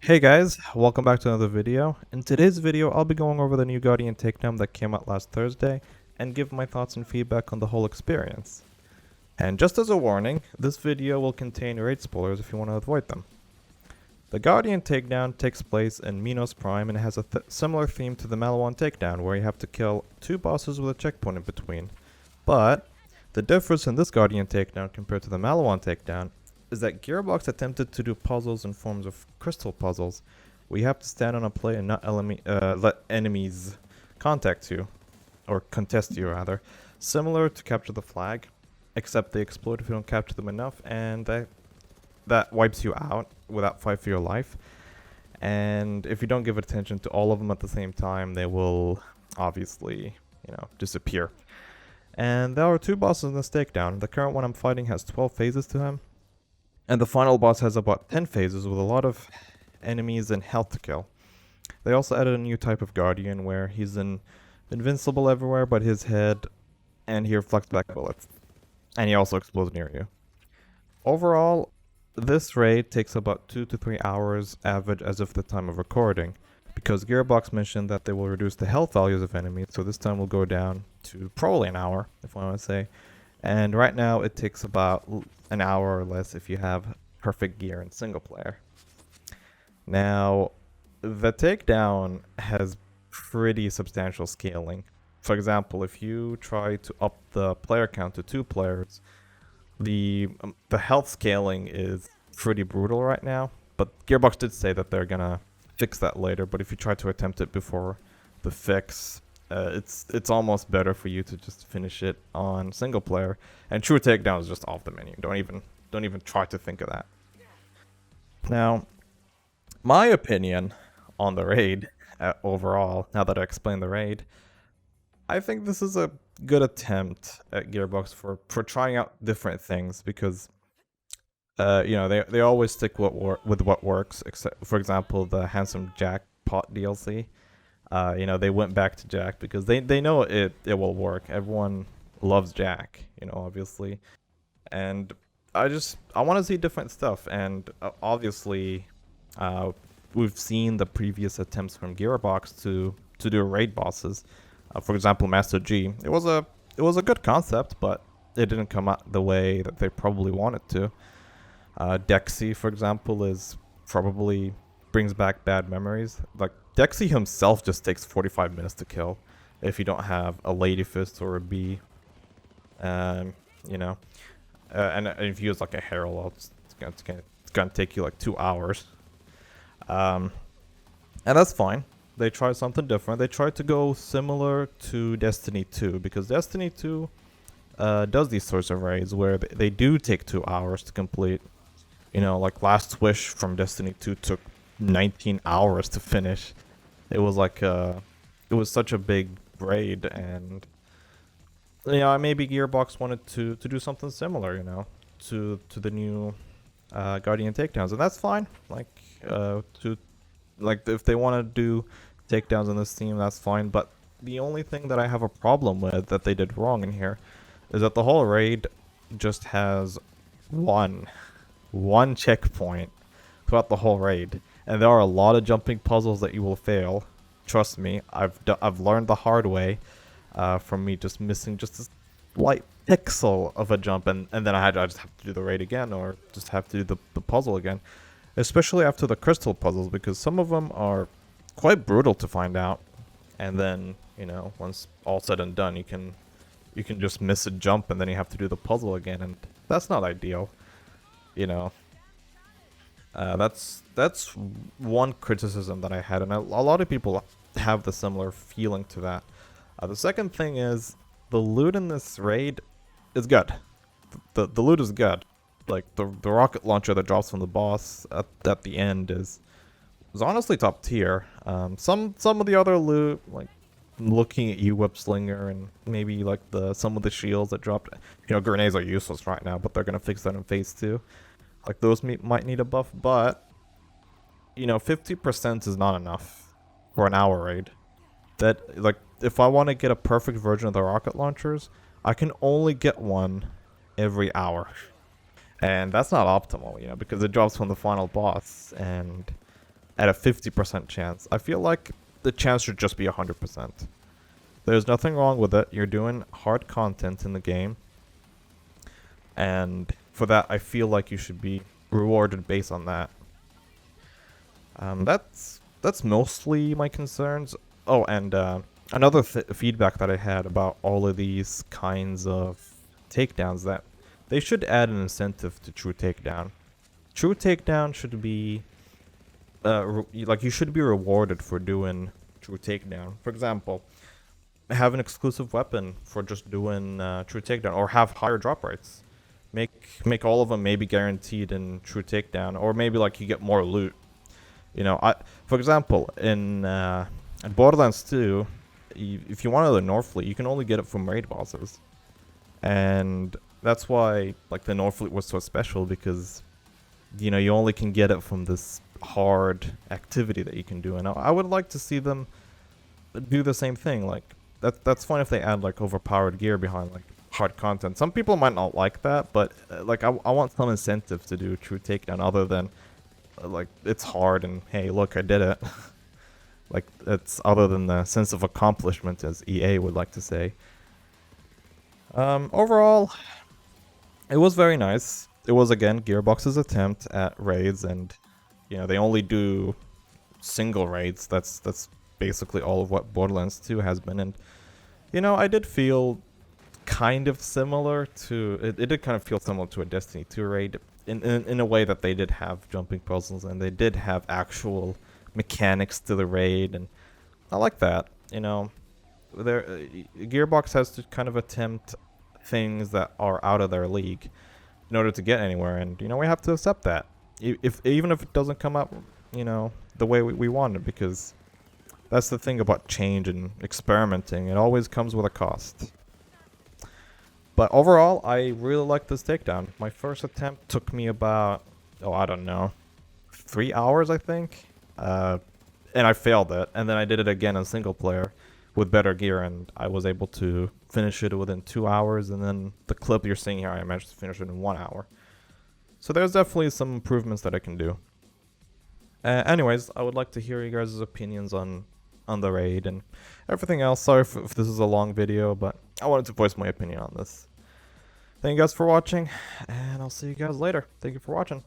Hey guys, welcome back to another video. In today's video, I'll be going over the new Guardian Takedown that came out last Thursday and give my thoughts and feedback on the whole experience. And just as a warning, this video will contain raid spoilers if you want to avoid them. The Guardian Takedown takes place in Minos Prime and has a similar theme to the Malawan Takedown, where you have to kill two bosses with a checkpoint in between. But the difference in this Guardian Takedown compared to the Malawan Takedown is that Gearbox attempted to do puzzles in forms of crystal puzzles, where you have to stand on a plate and not let enemies contact you, or contest you rather, similar to Capture the Flag, except they explode if you don't capture them enough, and that wipes you out without fight for your life. And if you don't give attention to all of them at the same time, they will obviously, disappear. And there are two bosses in this takedown. The current one I'm fighting has 12 phases to him, and the final boss has about 10 phases with a lot of enemies and health to kill. They also added a new type of Guardian where he's invincible everywhere but his head, and he reflects back bullets. And he also explodes near you. Overall, this raid takes about 2 to 3 hours average as of the time of recording, because Gearbox mentioned that they will reduce the health values of enemies, so this time will go down to probably an hour, if I want to say. And right now it takes about an hour or less if you have perfect gear in single player. Now, the takedown has pretty substantial scaling. For example, if you try to up the player count to 2 players, the health scaling is pretty brutal right now. But Gearbox did say that they're gonna fix that later. But if you try to attempt it before the fix, it's almost better for you to just finish it on single player. And true takedown is just off the menu. Don't even try to think of that. Now, my opinion on the raid overall, now that I explained the raid, I think this is a good attempt at Gearbox for trying out different things, because they always stick with what works, except for example the Handsome Jack pot DLC. They went back to Jack because they know it will work. Everyone loves Jack, obviously. And I want to see different stuff, and obviously we've seen the previous attempts from Gearbox to do raid bosses. For example, Master G. It was a good concept, but it didn't come out the way that they probably wanted to. Dexy, for example, is probably brings back bad memories. Like Dexy himself just takes 45 minutes to kill if you don't have a Lady Fist or a B. And if you use like a Herald, it's gonna take you like 2 hours. And that's fine. They tried something different. They tried to go similar to Destiny 2, because Destiny 2 does these sorts of raids where they do take 2 hours to complete. Like Last Wish from Destiny 2 took 19 hours to finish. It was like it was such a big raid, and maybe Gearbox wanted to do something similar, to the new Guardian takedowns, and that's fine. If they want to do takedowns on this theme, that's fine. But the only thing that I have a problem with that they did wrong in here is that the whole raid just has one checkpoint throughout the whole raid, and there are a lot of jumping puzzles that you will fail. Trust me, I've learned the hard way from me just missing just this light pixel of a jump, and then I just have to do the raid again, or just have to do the puzzle again. Especially after the crystal puzzles, because some of them are quite brutal to find out. And then, once all said and done, you can just miss a jump and then you have to do the puzzle again, and that's not ideal. That's one criticism that I had, and a lot of people have the similar feeling to that. The second thing is the loot in this raid is good. The loot is good. Like the rocket launcher that drops from the boss at the end is honestly top tier. Some of the other loot, like looking at you, Whip Slinger, and maybe like some of the shields that dropped. Grenades are useless right now, but they're gonna fix that in phase 2. Like those might need a buff, but 50% is not enough for an hour raid. That, like, if I want to get a perfect version of the rocket launchers, I can only get one every hour. And that's not optimal, because it drops from the final boss. And at a 50% chance. I feel like the chance should just be 100%. There's nothing wrong with it. You're doing hard content in the game. And for that, I feel like you should be rewarded based on that. That's mostly my concerns. Oh, and another feedback that I had about all of these kinds of takedowns, that they should add an incentive to true takedown. True takedown should be like, you should be rewarded for doing true takedown. For example, have an exclusive weapon for just doing true takedown, or have higher drop rates. Make all of them maybe guaranteed in true takedown, or maybe like you get more loot. You know, for example, in Borderlands 2, if you wanted the Northfleet, you can only get it from raid bosses, and that's why like the Northfleet was so special, because you only can get it from this hard activity that you can do. And I would like to see them do the same thing. Like that's fine if they add like overpowered gear behind like hard content. Some people might not like that, but like I want some incentive to do true takedown other than like it's hard and hey look I did it. Like it's other than the sense of accomplishment, as EA would like to say. Overall, it was very nice. It was again Gearbox's attempt at raids, and they only do single raids. That's basically all of what Borderlands 2 has been. And I did feel kind of similar to it did kind of feel similar to a Destiny 2 raid in a way that they did have jumping puzzles and they did have actual mechanics to the raid, and I like that. Gearbox has to kind of attempt things that are out of their league in order to get anywhere, and we have to accept that. Even if it doesn't come out the way we want it, because that's the thing about change and experimenting. It always comes with a cost. But overall, I really like this takedown. My first attempt took me about, I don't know, 3 hours, I think. And I failed it. And then I did it again in single player with better gear, and I was able to finish it within 2 hours. And then the clip you're seeing here, I managed to finish it in 1 hour. So there's definitely some improvements that I can do. Anyways, I would like to hear you guys' opinions on the raid and everything else. Sorry if this is a long video, but I wanted to voice my opinion on this. Thank you guys for watching, and I'll see you guys later. Thank you for watching.